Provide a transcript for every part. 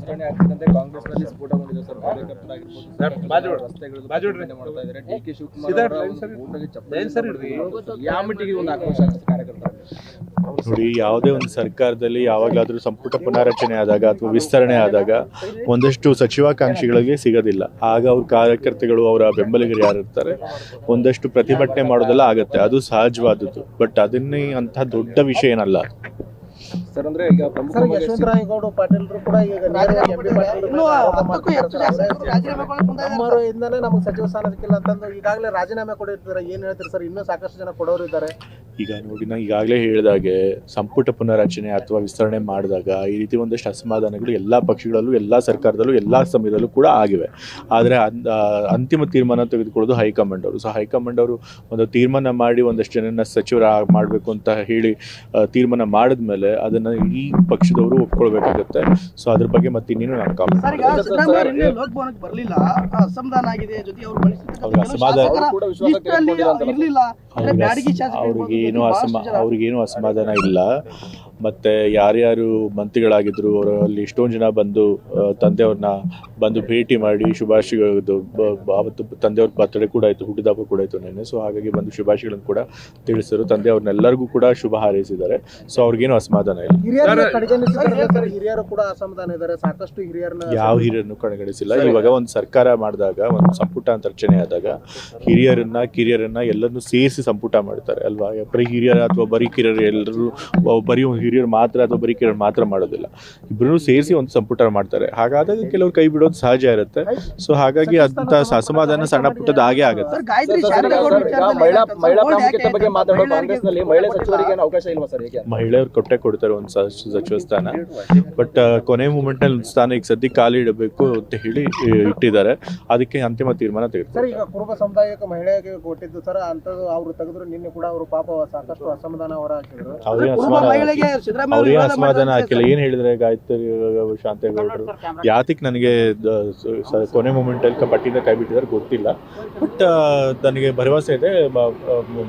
ವಿಸ್ತರಣೆ ಆಗ್ತಿದ್ದಂತೆ ಕಾಂಗ್ರೆಸ್ನಲ್ಲಿ ಸ್ಫೋಟಗೊಂಡಿದೆ ಸರ್. ಕಾರ್ಯಕರ್ತರಾಗಿರ್ಬೋದು ರಸ್ತೆಗಳು ಮಾಡ್ತಾ ಇದ್ದಾರೆ. ಡಿ.ಕೆ. ಶಿವಕುಮಾರ್ ಯಾವ ಮಟ್ಟಿಗೆ ಒಂದು ಆಕ್ರೋಶ ಕಾರ್ಯಕರ್ತರು? ನೋಡಿ, ಯಾವುದೇ ಒಂದು ಸರ್ಕಾರದಲ್ಲಿ ಯಾವಾಗಲಾದರೂ ಸಂಪುಟ ಪುನಾರಚನೆ ಆದಾಗ ಅಥವಾ ವಿಸ್ತರಣೆ ಆದಾಗ ಒಂದಷ್ಟು ಸಚಿವಾಕಾಂಕ್ಷಿಗಳಿಗೆ ಸಿಗೋದಿಲ್ಲ. ಆಗ ಅವ್ರ ಕಾರ್ಯಕರ್ತಗಳು, ಅವರ ಬೆಂಬಲಿಗರು ಯಾರು ಇರ್ತಾರೆ, ಒಂದಷ್ಟು ಪ್ರತಿಭಟನೆ ಮಾಡೋದೆಲ್ಲ ಆಗುತ್ತೆ. ಅದು ಸಹಜವಾದದ್ದು. ಬಟ್ ಅದನ್ನೇ ಅಂತಹ ದೊಡ್ಡ ವಿಷಯ ಏನಲ್ಲ ಸರ್. ಅಂದ್ರೆ ಈಗ ಯಶವಂತರಾಯಗೌಡ ಪಾಟೀಲ್ರು ಕೂಡ ಈಗ ಇಂದಾನೆ ನಮಗೆ ಸಚಿವ ಸ್ಥಾನ ಸಿಕ್ಕಿಲ್ಲ ಅಂತಂದು ಈಗಾಗಲೇ ರಾಜೀನಾಮೆ ಕೊಡಿರ್ತಾರೆ. ಏನ್ ಹೇಳ್ತೀರಿ ಸರ್? ಇನ್ನೂ ಸಾಕಷ್ಟು ಜನ ಕೊಡೋರು ಇದ್ದಾರೆ. ಈಗ ನೋಡಿ, ನಾನು ಈಗಾಗಲೇ ಹೇಳಿದಾಗೆ ಸಂಪುಟ ಪುನರಚನೆ ಅಥವಾ ವಿಸ್ತರಣೆ ಮಾಡಿದಾಗ ಈ ರೀತಿ ಒಂದಷ್ಟು ಅಸಮಾಧಾನಗಳು ಎಲ್ಲ ಪಕ್ಷಗಳಲ್ಲೂ, ಎಲ್ಲ ಸರ್ಕಾರದಲ್ಲೂ, ಎಲ್ಲ ಸಮಯದಲ್ಲೂ ಕೂಡ ಆಗಿವೆ. ಆದರೆ ಅಂತಿಮ ತೀರ್ಮಾನ ತೆಗೆದುಕೊಳ್ಳೋದು ಹೈಕಮಾಂಡ್ ಅವರು. ಸೊ ಹೈಕಮಾಂಡ್ ಅವರು ಒಂದು ತೀರ್ಮಾನ ಮಾಡಿ ಒಂದಷ್ಟು ಜನನ ಸಚಿವರ ಮಾಡಬೇಕು ಅಂತ ಹೇಳಿ ತೀರ್ಮಾನ ಮಾಡಿದ್ಮೇಲೆ ಅದನ್ನು ಈ ಪಕ್ಷದವರು ಒಪ್ಕೊಳ್ಬೇಕಾಗತ್ತೆ. ಸೊ ಅದ್ರ ಬಗ್ಗೆ ಮತ್ತೆ ಇನ್ನೇನು ನಾನು ಅವ್ರಿಗೇನು ಅಸಮಾಧಾನ ಇಲ್ಲ. ಮತ್ತು ಯಾರ್ಯಾರು ಮಂತ್ರಿಗಳಾಗಿದ್ರು ಅವರಲ್ಲಿ ಎಷ್ಟೊಂದು ಜನ ಬಂದು ತಂದೆಯವ್ರನ್ನ ಬಂದು ಭೇಟಿ ಮಾಡಿ ಶುಭಾಶಯಗಳು, ಅವತ್ತು ತಂದೆಯವ್ರ ಬರ್ತಡೇ ಕೂಡ ಆಯಿತು, ಹುಟ್ಟಿದಬ್ಬ ಕೂಡ ಆಯಿತು ನೆನ್ನೆ. ಸೊ ಹಾಗಾಗಿ ಬಂದು ಶುಭಾಶಯಗಳನ್ನು ಕೂಡ ತಿಳಿಸಿದ್ರು. ತಂದೆಯವ್ರನ್ನೆಲ್ಲರಿಗೂ ಕೂಡ ಶುಭ ಹಾರೈಸಿದ್ದಾರೆ. ಸೊ ಅವ್ರಿಗೇನು ಅಸಮಾಧಾನ ಇಲ್ಲ. ಹಿರಿಯರು ಕೂಡ ಅಸಮಾಧಾನ ಇದ್ದಾರೆ. ಸಾಕಷ್ಟು ಹಿರಿಯರನ್ನ, ಯಾವ ಹಿರಿಯರನ್ನು ಕಡೆಗಣಿಸಿಲ್ಲ. ಇವಾಗ ಒಂದು ಸರ್ಕಾರ ಮಾಡಿದಾಗ, ಒಂದು ಸಂಪುಟ ಅಂತ ರಚನೆ ಆದಾಗ ಹಿರಿಯರನ್ನ ಕಿರಿಯರನ್ನ ಎಲ್ಲರನ್ನೂ ಸೇರಿಸಿ ಸಂಪುಟ ಮಾಡ್ತಾರೆ ಅಲ್ವಾ? ಬರೀ ಹಿರಿಯರ ಅಥವಾ ಬರೀ ಕಿರಿಯರು ಎಲ್ಲರೂ ಬರೀ ಹಿರಿಯರು ಮಾತ್ರ ಅಥವಾ ಬರೀ ಕಿರಿಯರು ಮಾತ್ರ ಮಾಡೋದಿಲ್ಲ. ಇಬ್ಬರೂ ಸೇರಿಸಿ ಒಂದು ಸಂಪುಟ ಮಾಡ್ತಾರೆ. ಹಾಗಾದಾಗ ಕೆಲವರು ಕೈ ಬಿಡೋದು ಸಹಜ ಇರುತ್ತೆ. ಸೊ ಹಾಗಾಗಿ ಅಂತ ಅಸಮಾಧಾನ ಸಣ್ಣ ಪುಟ್ಟದ ಹಾಗೆ ಆಗುತ್ತೆ. ಮಹಿಳೆಯರು ಕೊಡ್ತಾರೆ ಒಂದು ಸಚಿವ ಸ್ಥಾನ. ಬಟ್ ಕೊನೆ ಮೂಮೆಂಟ್ ನಲ್ಲಿ ಸ್ಥಾನ ಈಗ ಸದ್ಯಕ್ಕೆ ಖಾಲಿ ಇಡಬೇಕು ಅಂತ ಹೇಳಿ ಇಟ್ಟಿದ್ದಾರೆ. ಅದಕ್ಕೆ ಅಂತಿಮ ತೀರ್ಮಾನ ತೆಗೆದುತಾರೆ. ಈಗ ಕುರುಬ ಸಮುದಾಯಕ್ಕೆ ಮಹಿಳೆಗೆ ಕೊಟ್ಟಿದ್ದು ಸರ್, ಅಂತದ್ದು ಅವ್ರು ತೆಗೆದ್ರು. ನಿನ್ನೆ ಕೂಡ ಅವರು ಪಾಪ ಸಾಕಷ್ಟು ಅಸಮಾಧಾನ ಹೊರ ಹಾಕಿದ್ರು. ಅವ್ರಿಗೆ ಅಸಮಾಧಾನ ಹಾಕಿಲ್ಲ. ಏನ್ ಹೇಳಿದ್ರೆ ಗಾಯತ್ರಿ ಶಾಂತೇಗೌಡರು ಯಾತಿಕ್ ನನಗೆ ಕೊನೆ ಮೂಮೆಂಟ್ ಅಲ್ಲಿ ಪಟ್ಟಿಯಿಂದ ಕೈ ಬಿಟ್ಟಿದ್ದಾರೆ ಗೊತ್ತಿಲ್ಲ. ಬಟ್ ನನಗೆ ಭರವಸೆ ಇದೆ,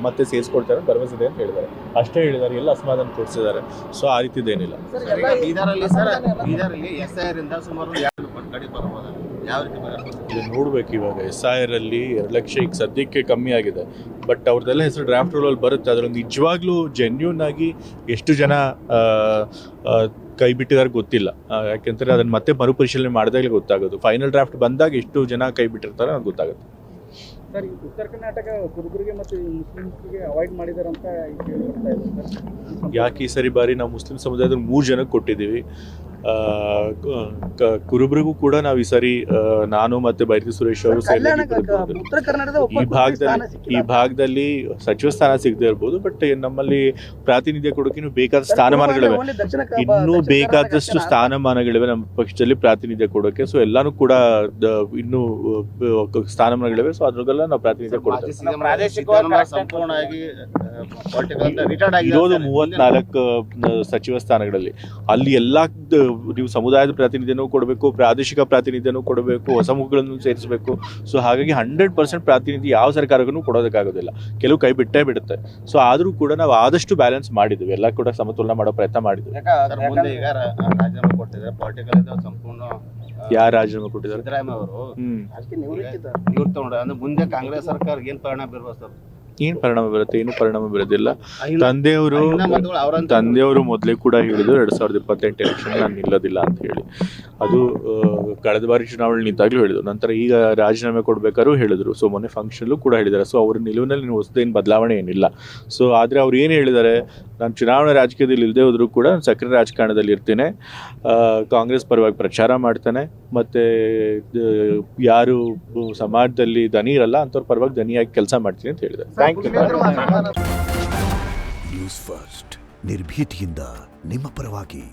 ಮತ್ತೆ ಸೇರಿಸ್ಕೊಳ್ತಾರೆ ಭರವಸೆ ಇದೆ ಅಂತ ಹೇಳಿದ್ದಾರೆ. ಅಷ್ಟೇ ಹೇಳಿದ್ದಾರೆ, ಎಲ್ಲ ಅಸಮಾಧಾನ ತೋರಿಸಿದ್ದಾರೆ. ಸೊ ಆ ರೀತಿದೇನಿಲ್ಲ. ನೋಡ್ಬೇಕು ಇವಾಗ SIR ಅಲ್ಲಿ 2 ಲಕ್ಷ ಈಗ ಸದ್ಯಕ್ಕೆ ಕಮ್ಮಿ ಆಗಿದೆ. ಬಟ್ ಅವ್ರದ್ದೆಲ್ಲ ಹೆಸರು ಡ್ರಾಫ್ಟ್ ರೋಲಲ್ಲಿ ಬರುತ್ತೆ. ಅದ್ರೊಂದು ನಿಜವಾಗ್ಲೂ ಜೆನ್ಯೂನ್ ಆಗಿ ಎಷ್ಟು ಜನ ಕೈ ಬಿಟ್ಟಿದ್ದಾರೆ ಗೊತ್ತಿಲ್ಲ. ಯಾಕೆಂದರೆ ಅದನ್ನು ಮತ್ತೆ ಮರುಪರಿಶೀಲನೆ ಮಾಡಿದಾಗಲೇ ಗೊತ್ತಾಗೋದು. ಫೈನಲ್ ಡ್ರಾಫ್ಟ್ ಬಂದಾಗ ಎಷ್ಟು ಜನ ಕೈ ಬಿಟ್ಟಿರ್ತಾರೆ ಅದು ಗೊತ್ತಾಗುತ್ತೆ. ಸರ್, ಉತ್ತರ ಕರ್ನಾಟಕ ಕುರುಬರಿಗೆ ಮತ್ತು ಮುಸ್ಲಿಮ್ಸ್ಗೆ ಅವಾಯ್ಡ್ ಮಾಡಿದ್ದಾರೆ ಅಂತ ಹೇಳ್ತಾ ಇದ್ದಾರೆ. ಯಾಕೆ ಈ ಸರಿ ಬಾರಿ ನಾವು ಮುಸ್ಲಿಂ ಸಮುದಾಯದ 3 ಜನಕ್ಕೆ ಕೊಟ್ಟಿದ್ದೀವಿ. ಕುರುಬರಿಗೂ ಕೂಡ ನಾವು ಈ ಸರಿ ನಾನು ಮತ್ತೆ ಬೈರತಿ ಸುರೇಶ್ ಅವರು ಈ ಭಾಗದಲ್ಲಿ ಸಚಿವ ಸ್ಥಾನ ಸಿಗದೆ ಇರ್ಬೋದು. ಬಟ್ ನಮ್ಮಲ್ಲಿ ಪ್ರಾತಿನಿಧ್ಯ ಕೊಡೋಕೆ ಇನ್ನೂ ಬೇಕಾದ ಸ್ಥಾನಮಾನಗಳಿವೆ, ಇನ್ನೂ ಬೇಕಾದಷ್ಟು ಸ್ಥಾನಮಾನಗಳಿವೆ ನಮ್ಮ ಪಕ್ಷದಲ್ಲಿ ಪ್ರಾತಿನಿಧ್ಯ ಕೊಡೋಕೆ. ಸೊ ಎಲ್ಲಾನು ಕೂಡ ಇನ್ನೂ ಸ್ಥಾನಮಾನಗಳಿವೆ. ಸೊ ಅದ್ರಲ್ಲ ನಾವು ಪ್ರಾತಿನಿಧ್ಯ ಕೊಡ್ತೇವೆ. ಇರೋದು 34 ಸಚಿವ ಸ್ಥಾನಗಳಲ್ಲಿ. ಅಲ್ಲಿ ಎಲ್ಲ ನೀವು ಸಮುದಾಯದ ಪ್ರಾತಿನಿಧ್ಯನೂ ಕೊಡಬೇಕು, ಪ್ರಾದೇಶಿಕ ಪ್ರಾತಿನಿಧ್ಯನೂ ಕೊಡಬೇಕು, ಹೊಸ ಮುಖಗಳನ್ನು ಸೇರಿಸಬೇಕು. ಸೊ ಹಾಗಾಗಿ 100% ಪ್ರಾತಿನಿಧ್ಯ ಯಾವ ಸರ್ಕಾರಕ್ಕೂ ಕೊಡೋದಕ್ಕಾಗೋದಿಲ್ಲ. ಕೆಲವು ಕೈ ಬಿಟ್ಟೇ ಬಿಡುತ್ತೆ. ಸೊ ಆದರೂ ಕೂಡ ನಾವು ಆದಷ್ಟು ಬ್ಯಾಲೆನ್ಸ್ ಮಾಡಿದ್ವಿ, ಎಲ್ಲ ಕೂಡ ಸಮತೋಲನ ಮಾಡೋ ಪ್ರಯತ್ನ ಮಾಡಿದ್ವಿ. ಯಾರು ರಾಜೀನಾಮೆ ಕೊಟ್ಟಿದ್ದಾರೆ? ಸಿದ್ದರಾಮಯ್ಯ ಅವರು ಮುಂದೆ ಕಾಂಗ್ರೆಸ್ ಸರ್ಕಾರ ಏನ್ ಪರಿಣಾಮ ಬೀರ್ಬೋದು ಸರ್? ಏನು ಪರಿಣಾಮ ಬರುತ್ತೆ? ಏನು ಪರಿಣಾಮ ಬೀರೋದಿಲ್ಲ. ತಂದೆಯವರು ಮೊದಲೇ ಕೂಡ ಹೇಳಿದ್ರು 2028 ಎಲೆಕ್ಷನ್ ನಾನು ನಿಲ್ಲೋದಿಲ್ಲ ಅಂತ ಹೇಳಿ. ಅದು ಕಳೆದ ಬಾರಿ ಚುನಾವಣೆ ನಿಂತಾಗ್ಲೂ ಹೇಳಿದ್ರು. ನಂತರ ಈಗ ರಾಜೀನಾಮೆ ಕೊಡ್ಬೇಕಾದ್ರೂ ಹೇಳಿದ್ರು. ಸೊ ಮೊನ್ನೆ ಫಂಕ್ಷನ್ಲ್ಲೂ ಕೂಡ ಹೇಳಿದ್ದಾರೆ. ಸೊ ಅವ್ರ ನಿಲುವಿನಲ್ಲಿ ಹೊಸದೇನು ಬದಲಾವಣೆ ಏನಿಲ್ಲ. ಸೊ ಆದರೆ ಅವ್ರು ಏನು ಹೇಳಿದ್ದಾರೆ, ನಾನು ಚುನಾವಣಾ ರಾಜಕೀಯದಲ್ಲಿ ಇಲ್ಲದೆ ಹೋದರೂ ಕೂಡ ನಾನು ಸಕ್ರಿಯ ರಾಜಕಾರಣದಲ್ಲಿ ಇರ್ತೇನೆ, ಕಾಂಗ್ರೆಸ್ ಪರವಾಗಿ ಪ್ರಚಾರ ಮಾಡ್ತಾನೆ, ಮತ್ತು ಯಾರು ಸಮಾಜದಲ್ಲಿ ದನಿ ಇರಲ್ಲ ಅಂಥವ್ರ ಪರವಾಗಿ ದನಿಯಾಗಿ ಕೆಲಸ ಮಾಡ್ತೀನಿ ಅಂತ ಹೇಳಿದ್ದಾರೆ. ನ್ಯೂಸ್ ಫಸ್ಟ್ ನಿರ್ಭೀತಿಯಿಂದ ನಿಮ್ಮ ಪರವಾಗಿ.